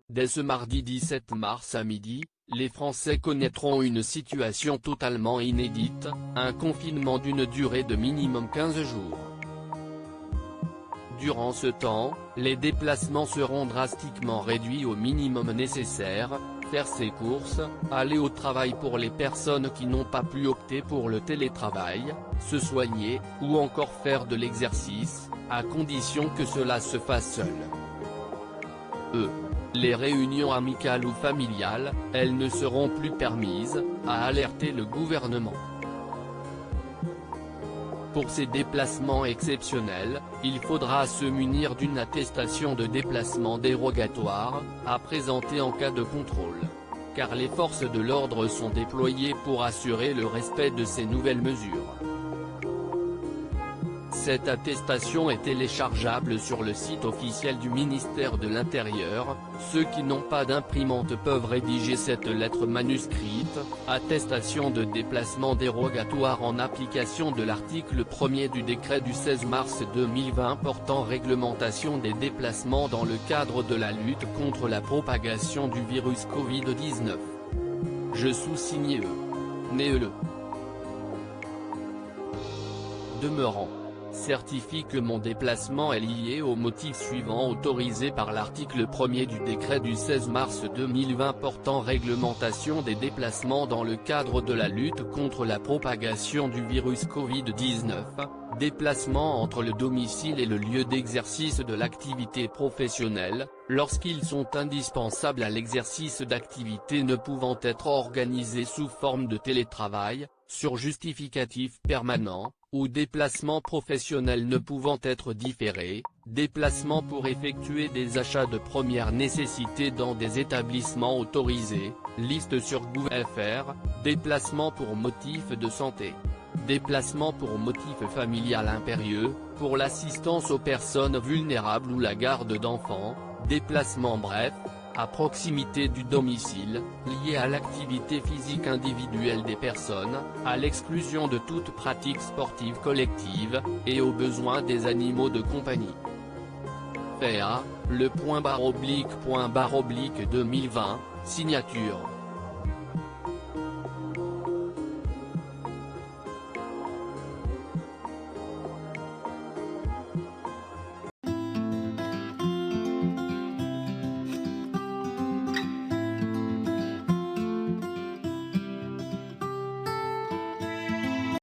Dès ce mardi 17 mars à midi, les Français connaîtront une situation totalement inédite, un confinement d'une durée de minimum 15 jours. Durant ce temps, les déplacements seront drastiquement réduits au minimum nécessaire, faire ses courses, aller au travail pour les personnes qui n'ont pas pu opter pour le télétravail, se soigner, ou encore faire de l'exercice, à condition que cela se fasse seul. Les réunions amicales ou familiales, elles ne seront plus permises, a alerté le gouvernement. Pour ces déplacements exceptionnels, il faudra se munir d'une attestation de déplacement dérogatoire, à présenter en cas de contrôle. Car les forces de l'ordre sont déployées pour assurer le respect de ces nouvelles mesures. Cette attestation est téléchargeable sur le site officiel du ministère de l'Intérieur. Ceux qui n'ont pas d'imprimante peuvent rédiger cette lettre manuscrite, attestation de déplacement dérogatoire en application de l'article 1er du décret du 16 mars 2020 portant réglementation des déplacements dans le cadre de la lutte contre la propagation du virus Covid-19. Je sous-signe né le. Demeurant. Certifie que mon déplacement est lié au motif suivant autorisé par l'article 1er du décret du 16 mars 2020 portant réglementation des déplacements dans le cadre de la lutte contre la propagation du virus Covid-19, déplacements entre le domicile et le lieu d'exercice de l'activité professionnelle, lorsqu'ils sont indispensables à l'exercice d'activités ne pouvant être organisées sous forme de télétravail, sur justificatif permanent, ou déplacements professionnels ne pouvant être différés, déplacements pour effectuer des achats de première nécessité dans des établissements autorisés, liste sur gouv.fr, déplacements pour motif de santé. Déplacement pour motif familial impérieux, pour l'assistance aux personnes vulnérables ou la garde d'enfants, déplacement bref, à proximité du domicile, lié à l'activité physique individuelle des personnes, à l'exclusion de toute pratique sportive collective, et aux besoins des animaux de compagnie. Fait à, le ____2020, signature.